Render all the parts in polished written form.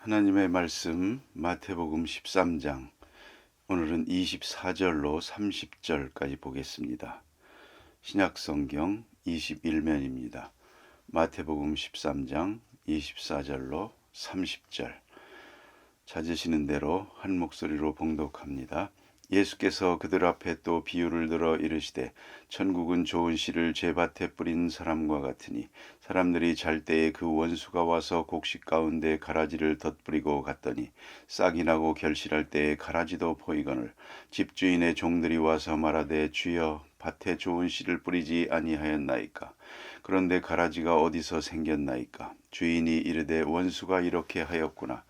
하나님의 말씀 마태복음 13장 오늘은 24절로 30절까지 보겠습니다. 신약성경 21면입니다. 마태복음 13장 24절로 30절 찾으시는 대로 한 목소리로 봉독합니다. 예수께서 그들 앞에 또 비유를 들어 이르시되 천국은 좋은 씨를 제밭에 뿌린 사람과 같으니 사람들이 잘 때에 그 원수가 와서 곡식 가운데 가라지를 덧뿌리고 갔더니 싹이 나고 결실할 때에 가라지도 보이거늘 집주인의 종들이 와서 말하되 주여 밭에 좋은 씨를 뿌리지 아니하였나이까. 그런데 가라지가 어디서 생겼나이까. 주인이 이르되 원수가 이렇게 하였구나.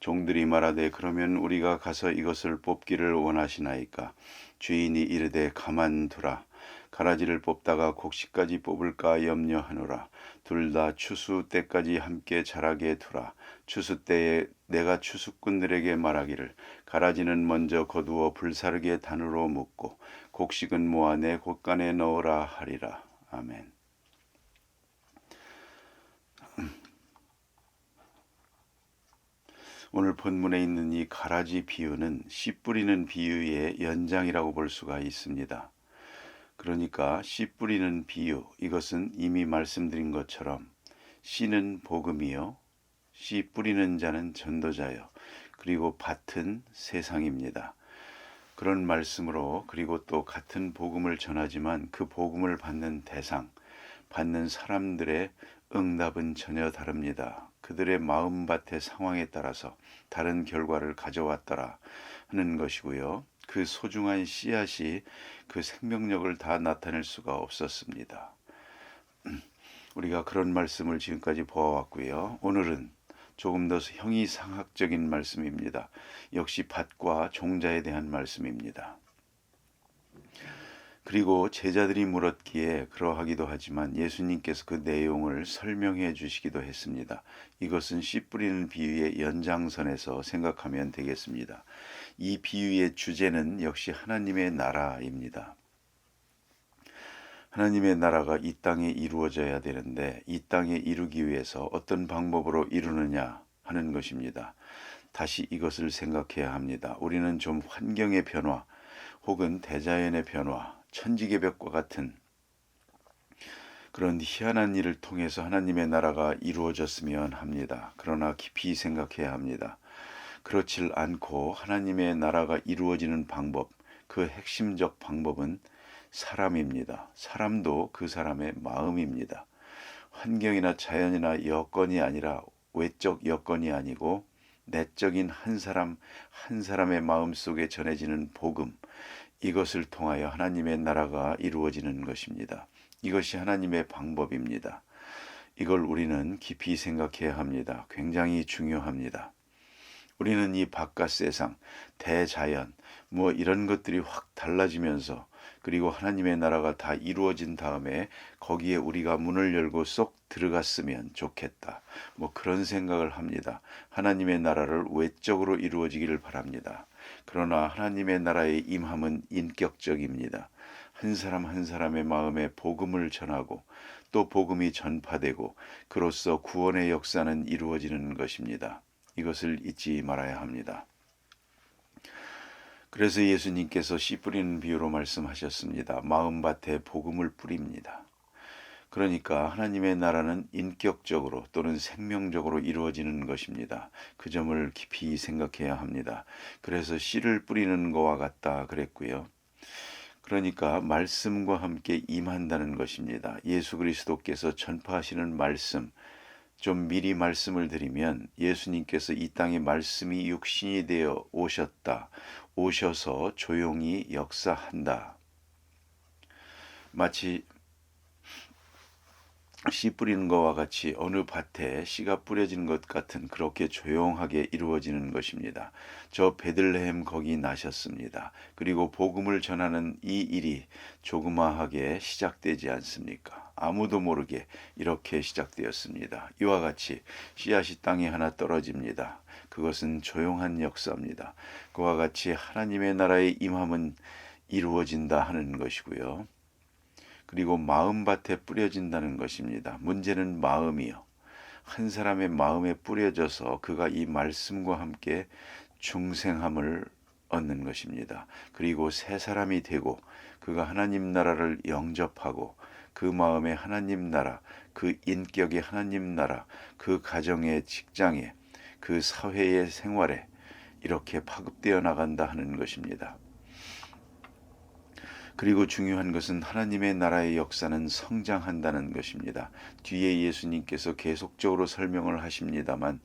종들이 말하되 그러면 우리가 가서 이것을 뽑기를 원하시나이까. 주인이 이르되 가만두라. 가라지를 뽑다가 곡식까지 뽑을까 염려하노라. 둘 다 추수 때까지 함께 자라게 두라. 추수 때에 내가 추수꾼들에게 말하기를 가라지는 먼저 거두어 불사르게 단으로 묶고 곡식은 모아 내 곳간에 넣으라 하리라. 아멘. 오늘 본문에 있는 이 가라지 비유는 씨 뿌리는 비유의 연장이라고 볼 수가 있습니다. 그러니까 씨 뿌리는 비유, 이것은 이미 말씀드린 것처럼 씨는 복음이요, 씨 뿌리는 자는 전도자요, 그리고 밭은 세상입니다. 그런 말씀으로 그리고 또 같은 복음을 전하지만 그 복음을 받는 대상, 받는 사람들의 응답은 전혀 다릅니다. 그들의 마음밭의 상황에 따라서 다른 결과를 가져왔더라 하는 것이고요. 그 소중한 씨앗이 그 생명력을 다 나타낼 수가 없었습니다. 우리가 그런 말씀을 지금까지 보아왔고요. 오늘은 조금 더 형이상학적인 말씀입니다. 역시 밭과 종자에 대한 말씀입니다. 그리고 제자들이 물었기에 그러하기도 하지만 예수님께서 그 내용을 설명해 주시기도 했습니다. 이것은 씨 뿌리는 비유의 연장선에서 생각하면 되겠습니다. 이 비유의 주제는 역시 하나님의 나라입니다. 하나님의 나라가 이 땅에 이루어져야 되는데 이 땅에 이루기 위해서 어떤 방법으로 이루느냐 하는 것입니다. 다시 이것을 생각해야 합니다. 우리는 좀 환경의 변화 혹은 대자연의 변화, 천지개벽과 같은 그런 희한한 일을 통해서 하나님의 나라가 이루어졌으면 합니다. 그러나 깊이 생각해야 합니다. 그렇질 않고 하나님의 나라가 이루어지는 방법, 그 핵심적 방법은 사람입니다. 사람도 그 사람의 마음입니다. 환경이나 자연이나 여건이 아니라 외적 여건이 아니고 내적인 한 사람의 마음 속에 전해지는 복음, 이것을 통하여 하나님의 나라가 이루어지는 것입니다. 이것이 하나님의 방법입니다. 이걸 우리는 깊이 생각해야 합니다. 굉장히 중요합니다. 우리는 이 바깥 세상, 대자연, 이런 것들이 확 달라지면서 그리고 하나님의 나라가 다 이루어진 다음에 거기에 우리가 문을 열고 쏙 들어갔으면 좋겠다. 그런 생각을 합니다. 하나님의 나라를 외적으로 이루어지기를 바랍니다. 그러나 하나님의 나라의 임함은 인격적입니다. 한 사람 한 사람의 마음에 복음을 전하고 또 복음이 전파되고 그로써 구원의 역사는 이루어지는 것입니다. 이것을 잊지 말아야 합니다. 그래서 예수님께서 씨 뿌리는 비유로 말씀하셨습니다. 마음밭에 복음을 뿌립니다. 그러니까 하나님의 나라는 인격적으로 또는 생명적으로 이루어지는 것입니다. 그 점을 깊이 생각해야 합니다. 그래서 씨를 뿌리는 것과 같다 그랬고요. 그러니까 말씀과 함께 임한다는 것입니다. 예수 그리스도께서 전파하시는 말씀, 좀 미리 말씀을 드리면 예수님께서 이 땅에 말씀이 육신이 되어 오셨다. 오셔서 조용히 역사한다. 마치 씨 뿌리는 것과 같이 어느 밭에 씨가 뿌려진 것 같은 그렇게 조용하게 이루어지는 것입니다. 저 베들레헴 거기 나셨습니다. 그리고 복음을 전하는 이 일이 조그마하게 시작되지 않습니까? 아무도 모르게 이렇게 시작되었습니다. 이와 같이 씨앗이 땅에 하나 떨어집니다. 그것은 조용한 역사입니다. 그와 같이 하나님의 나라의 임함은 이루어진다 하는 것이고요. 그리고 마음밭에 뿌려진다는 것입니다. 문제는 마음이요. 한 사람의 마음에 뿌려져서 그가 이 말씀과 함께 중생함을 얻는 것입니다. 그리고 새 사람이 되고 그가 하나님 나라를 영접하고 그 마음에 하나님 나라, 그 인격의 하나님 나라, 그 가정의 직장에, 그 사회의 생활에 이렇게 파급되어 나간다 하는 것입니다. 그리고 중요한 것은 하나님의 나라의 역사는 성장한다는 것입니다. 뒤에 예수님께서 계속적으로 설명을 하십니다만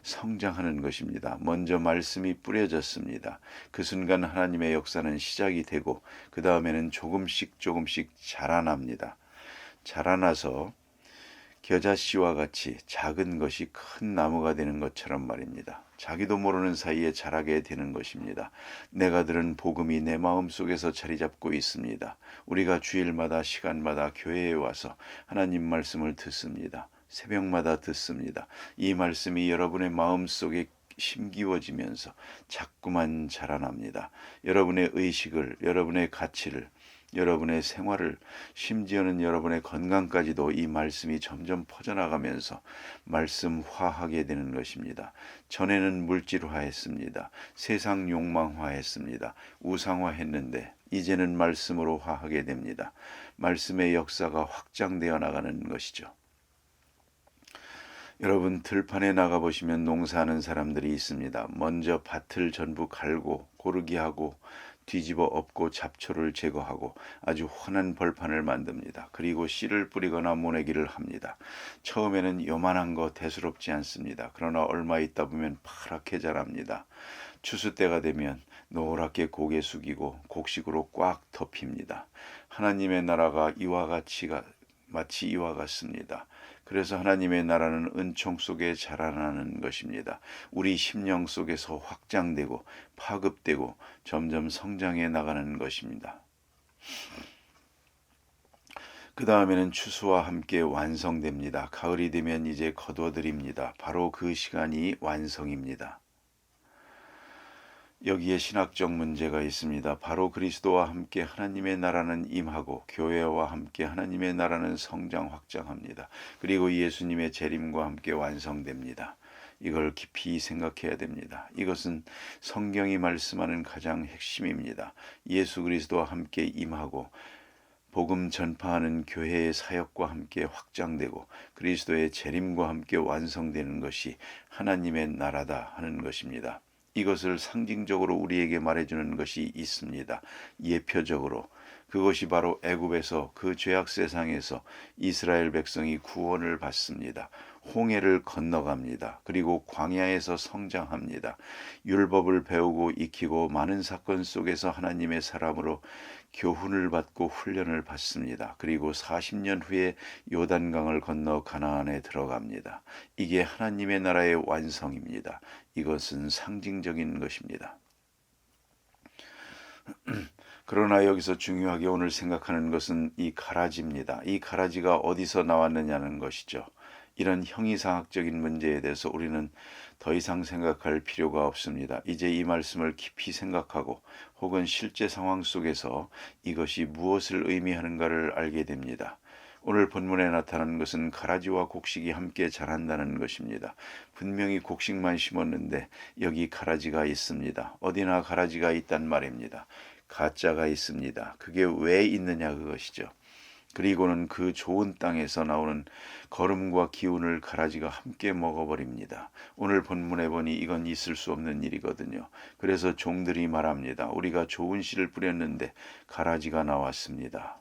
성장하는 것입니다. 먼저 말씀이 뿌려졌습니다. 그 순간 하나님의 역사는 시작이 되고 그 다음에는 조금씩 자라납니다. 자라나서 겨자씨와 같이 작은 것이 큰 나무가 되는 것처럼 말입니다. 자기도 모르는 사이에 자라게 되는 것입니다. 내가 들은 복음이 내 마음속에서 자리 잡고 있습니다. 우리가 주일마다 시간마다 교회에 와서 하나님 말씀을 듣습니다. 새벽마다 듣습니다. 이 말씀이 여러분의 마음속에 심기워지면서 자꾸만 자라납니다. 여러분의 의식을, 여러분의 가치를, 여러분의 생활을, 심지어는 여러분의 건강까지도 이 말씀이 점점 퍼져나가면서 말씀화하게 되는 것입니다. 전에는 물질화했습니다. 세상 욕망화했습니다. 우상화했는데 이제는 말씀으로 화하게 됩니다. 말씀의 역사가 확장되어 나가는 것이죠. 여러분 들판에 나가보시면 농사하는 사람들이 있습니다. 먼저 밭을 전부 갈고 고르기 하고 뒤집어 엎고 잡초를 제거하고 아주 환한 벌판을 만듭니다. 그리고 씨를 뿌리거나 모내기를 합니다. 처음에는 요만한 거 대수롭지 않습니다. 그러나 얼마 있다 보면 파랗게 자랍니다. 추수 때가 되면 노랗게 고개 숙이고 곡식으로 꽉 덮입니다. 하나님의 나라가 마치 이와 같습니다. 그래서 하나님의 나라는 은총 속에 자라나는 것입니다. 우리 심령 속에서 확장되고 파급되고 점점 성장해 나가는 것입니다. 그 다음에는 추수와 함께 완성됩니다. 가을이 되면 이제 거두어드립니다. 바로 그 시간이 완성입니다. 여기에 신학적 문제가 있습니다. 바로 그리스도와 함께 하나님의 나라는 임하고 교회와 함께 하나님의 나라는 성장 확장합니다. 그리고 예수님의 재림과 함께 완성됩니다. 이걸 깊이 생각해야 됩니다. 이것은 성경이 말씀하는 가장 핵심입니다. 예수 그리스도와 함께 임하고 복음 전파하는 교회의 사역과 함께 확장되고 그리스도의 재림과 함께 완성되는 것이 하나님의 나라다 하는 것입니다. 이것을 상징적으로 우리에게 말해주는 것이 있습니다. 예표적으로 그것이 바로 애굽에서 그 죄악 세상에서 이스라엘 백성이 구원을 받습니다. 홍해를 건너갑니다. 그리고 광야에서 성장합니다. 율법을 배우고 익히고 많은 사건 속에서 하나님의 사람으로 교훈을 받고 훈련을 받습니다. 그리고 40년 후에 요단강을 건너 가나안에 들어갑니다. 이게 하나님의 나라의 완성입니다. 이것은 상징적인 것입니다. 그러나 여기서 중요하게 오늘 생각하는 것은 이 가라지입니다. 이 가라지가 어디서 나왔느냐는 것이죠. 이런 형이상학적인 문제에 대해서 우리는 더 이상 생각할 필요가 없습니다. 이제 이 말씀을 깊이 생각하고 혹은 실제 상황 속에서 이것이 무엇을 의미하는가를 알게 됩니다. 오늘 본문에 나타나는 것은 가라지와 곡식이 함께 자란다는 것입니다. 분명히 곡식만 심었는데 여기 가라지가 있습니다. 어디나 가라지가 있단 말입니다. 가짜가 있습니다. 그게 왜 있느냐 그것이죠. 그리고는 그 좋은 땅에서 나오는 거름과 기운을 가라지가 함께 먹어버립니다. 오늘 본문에 보니 이건 있을 수 없는 일이거든요. 그래서 종들이 말합니다. 우리가 좋은 씨를 뿌렸는데 가라지가 나왔습니다.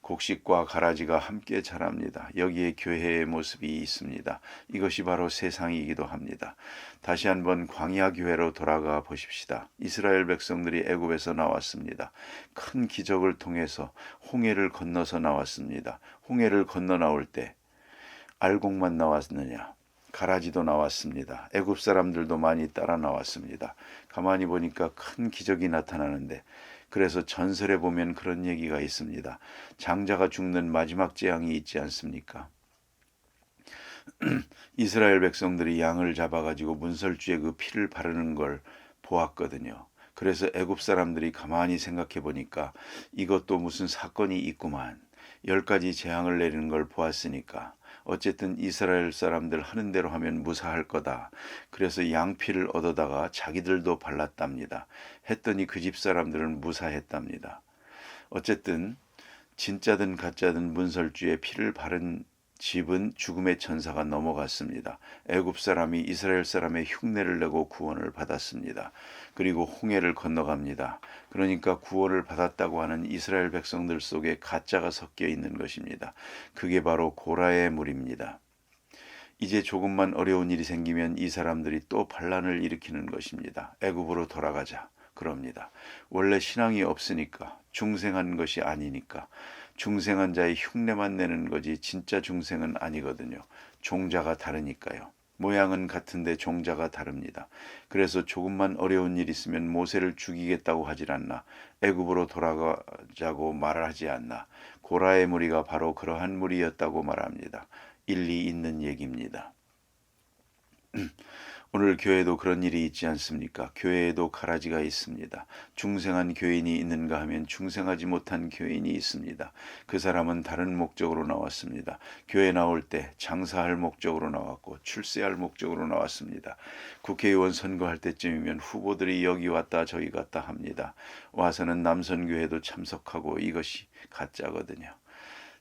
곡식과 가라지가 함께 자랍니다. 여기에 교회의 모습이 있습니다. 이것이 바로 세상이기도 합니다. 다시 한번 광야 교회로 돌아가 보십시다. 이스라엘 백성들이 애굽에서 나왔습니다. 큰 기적을 통해서 홍해를 건너서 나왔습니다. 홍해를 건너 나올 때 알곡만 나왔느냐? 가라지도 나왔습니다. 애굽 사람들도 많이 따라 나왔습니다. 가만히 보니까 큰 기적이 나타나는데 그래서 전설에 보면 그런 얘기가 있습니다. 장자가 죽는 마지막 재앙이 있지 않습니까? 이스라엘 백성들이 양을 잡아가지고 문설주에 그 피를 바르는 걸 보았거든요. 그래서 애굽 사람들이 가만히 생각해 보니까 이것도 무슨 사건이 있구만. 10가지 재앙을 내리는 걸 보았으니까 어쨌든 이스라엘 사람들 하는 대로 하면 무사할 거다. 그래서 양피를 얻어다가 자기들도 발랐답니다. 했더니 그 집 사람들은 무사했답니다. 어쨌든 진짜든 가짜든 문설주에 피를 바른 집은 죽음의 천사가 넘어갔습니다. 애굽 사람이 이스라엘 사람의 흉내를 내고 구원을 받았습니다. 그리고 홍해를 건너갑니다. 그러니까 구원을 받았다고 하는 이스라엘 백성들 속에 가짜가 섞여 있는 것입니다. 그게 바로 고라의 물입니다. 이제 조금만 어려운 일이 생기면 이 사람들이 또 반란을 일으키는 것입니다. 애굽으로 돌아가자. 그럽니다. 원래 신앙이 없으니까, 중생한 것이 아니니까, 중생한 자의 흉내만 내는 거지 진짜 중생은 아니거든요. 종자가 다르니까요. 모양은 같은데 종자가 다릅니다. 그래서 조금만 어려운 일 있으면 모세를 죽이겠다고 하질 않나, 애굽으로 돌아가자고 말을 하지 않나. 고라의 무리가 바로 그러한 무리였다고 말합니다. 일리 있는 얘기입니다. 오늘 교회도 그런 일이 있지 않습니까? 교회에도 가라지가 있습니다. 중생한 교인이 있는가 하면 중생하지 못한 교인이 있습니다. 그 사람은 다른 목적으로 나왔습니다. 교회 나올 때 장사할 목적으로 나왔고 출세할 목적으로 나왔습니다. 국회의원 선거할 때쯤이면 후보들이 여기 왔다 저기 갔다 합니다. 와서는 남선교회도 참석하고 이것이 가짜거든요.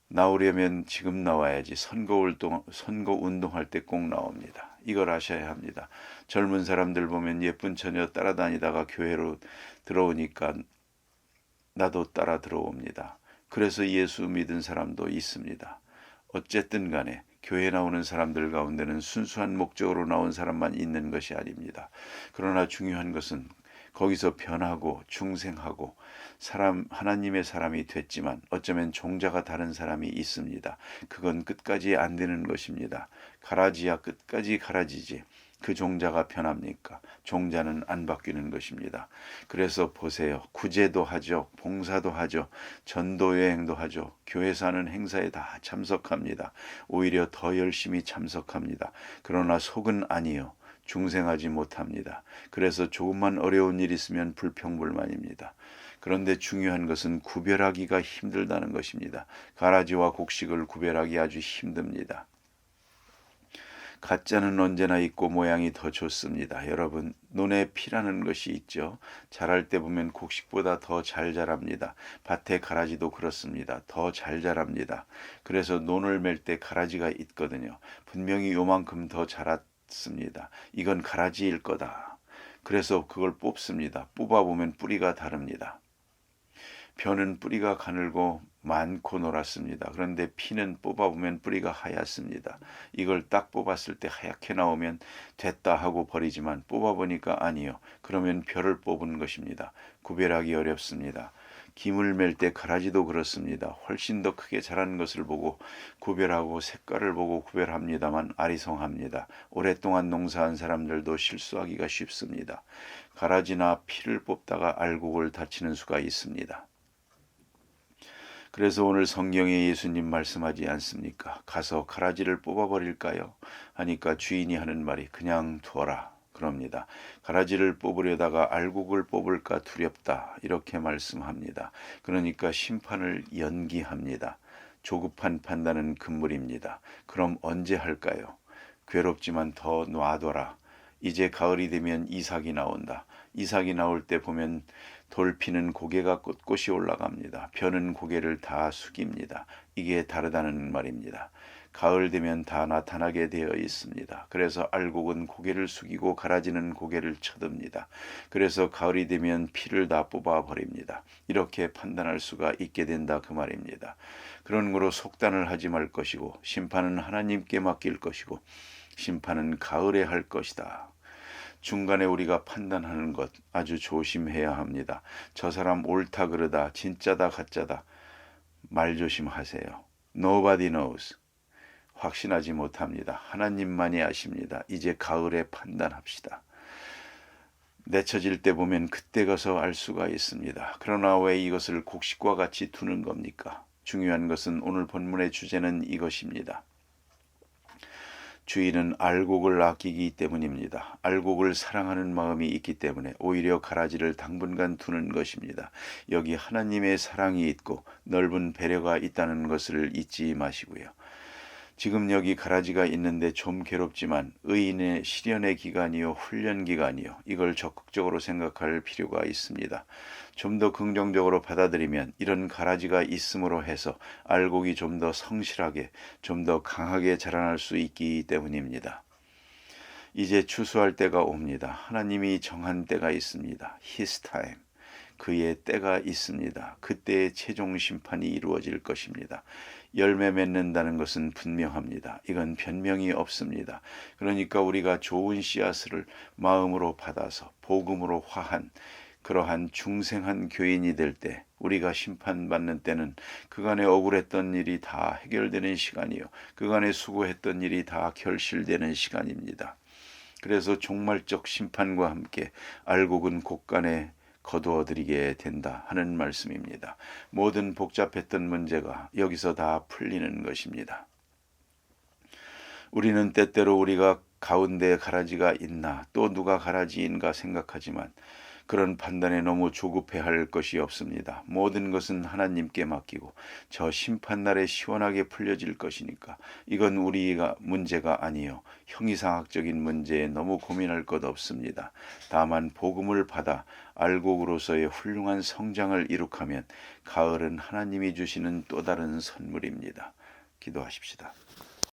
나오려면 지금 나와야지. 선거 운동할 때 꼭 나옵니다. 이걸 아셔야 합니다. 젊은 사람들 보면 예쁜 처녀 따라다니다가 교회로 들어오니까 나도 따라 들어옵니다. 그래서 예수 믿은 사람도 있습니다. 어쨌든 간에 교회 나오는 사람들 가운데는 순수한 목적으로 나온 사람만 있는 것이 아닙니다. 그러나 중요한 것은 거기서 변하고 중생하고 하나님의 사람이 됐지만 어쩌면 종자가 다른 사람이 있습니다. 그건 끝까지 안 되는 것입니다. 가라지야 끝까지 가라지지. 그 종자가 변합니까? 종자는 안 바뀌는 것입니다. 그래서 보세요. 구제도 하죠. 봉사도 하죠. 전도 여행도 하죠. 교회에서 하는 행사에 다 참석합니다. 오히려 더 열심히 참석합니다. 그러나 속은 아니요. 중생하지 못합니다. 그래서 조금만 어려운 일 있으면 불평불만입니다. 그런데 중요한 것은 구별하기가 힘들다는 것입니다. 가라지와 곡식을 구별하기 아주 힘듭니다. 가짜는 언제나 있고 모양이 더 좋습니다. 여러분, 논에 피라는 것이 있죠. 자랄 때 보면 곡식보다 더 잘 자랍니다. 밭에 가라지도 그렇습니다. 더 잘 자랍니다. 그래서 논을 맬 때 가라지가 있거든요. 분명히 요만큼 더 자랐습니다. 이건 가라지일 거다. 그래서 그걸 뽑습니다. 뽑아보면 뿌리가 다릅니다. 벼는 뿌리가 가늘고 많고 노랗습니다. 그런데 피는 뽑아보면 뿌리가 하얗습니다. 이걸 딱 뽑았을 때 하얗게 나오면 됐다 하고 버리지만 뽑아보니까 아니요. 그러면 벼를 뽑은 것입니다. 구별하기 어렵습니다. 김을 맬 때 가라지도 그렇습니다. 훨씬 더 크게 자란 것을 보고 구별하고 색깔을 보고 구별합니다만 아리송합니다. 오랫동안 농사한 사람들도 실수하기가 쉽습니다. 가라지나 피를 뽑다가 알곡을 다치는 수가 있습니다. 그래서 오늘 성경에 예수님 말씀하지 않습니까? 가서 가라지를 뽑아버릴까요? 하니까 주인이 하는 말이 그냥 둬라. 그럽니다. 가라지를 뽑으려다가 알곡을 뽑을까 두렵다. 이렇게 말씀합니다. 그러니까 심판을 연기합니다. 조급한 판단은 금물입니다. 그럼 언제 할까요? 괴롭지만 더 놔둬라. 이제 가을이 되면 이삭이 나온다. 이삭이 나올 때 보면 돌피는 고개가 꼿꼿이 올라갑니다. 벼는 고개를 다 숙입니다. 이게 다르다는 말입니다. 가을 되면 다 나타나게 되어 있습니다. 그래서 알곡은 고개를 숙이고 가라지는 고개를 쳐듭니다. 그래서 가을이 되면 피를 다 뽑아버립니다. 이렇게 판단할 수가 있게 된다 그 말입니다. 그런 거로 속단을 하지 말 것이고 심판은 하나님께 맡길 것이고 심판은 가을에 할 것이다. 중간에 우리가 판단하는 것 아주 조심해야 합니다. 저 사람 옳다 그러다 진짜다 가짜다 말 조심하세요. Nobody knows. 확신하지 못합니다. 하나님만이 아십니다. 이제 가을에 판단합시다. 내쳐질 때 보면 그때 가서 알 수가 있습니다. 그러나 왜 이것을 곡식과 같이 두는 겁니까? 중요한 것은 오늘 본문의 주제는 이것입니다. 주인은 알곡을 아끼기 때문입니다. 알곡을 사랑하는 마음이 있기 때문에 오히려 가라지를 당분간 두는 것입니다. 여기 하나님의 사랑이 있고 넓은 배려가 있다는 것을 잊지 마시고요. 지금 여기 가라지가 있는데 좀 괴롭지만 의인의 실현의 기간이요, 훈련 기간이요. 이걸 적극적으로 생각할 필요가 있습니다. 좀 더 긍정적으로 받아들이면 이런 가라지가 있음으로 해서 알곡이 좀 더 성실하게, 좀 더 강하게 자라날 수 있기 때문입니다. 이제 추수할 때가 옵니다. 하나님이 정한 때가 있습니다. His time. 그의 때가 있습니다. 그때의 최종 심판이 이루어질 것입니다. 열매 맺는다는 것은 분명합니다. 이건 변명이 없습니다. 그러니까 우리가 좋은 씨앗을 마음으로 받아서 복음으로 화한 그러한 중생한 교인이 될 때, 우리가 심판받는 때는 그간에 억울했던 일이 다 해결되는 시간이요, 그간에 수고했던 일이 다 결실되는 시간입니다. 그래서 종말적 심판과 함께 알곡은 곳간에 거두어드리게 된다 하는 말씀입니다. 모든 복잡했던 문제가 여기서 다 풀리는 것입니다. 우리는 때때로 우리가 가운데 가라지가 있나, 또 누가 가라지인가 생각하지만 그런 판단에 너무 조급해할 것이 없습니다. 모든 것은 하나님께 맡기고 저 심판날에 시원하게 풀려질 것이니까 이건 우리가 문제가 아니요, 형이상학적인 문제에 너무 고민할 것 없습니다. 다만 복음을 받아 알곡으로서의 훌륭한 성장을 이룩하면 가을은 하나님이 주시는 또 다른 선물입니다. 기도하십시다.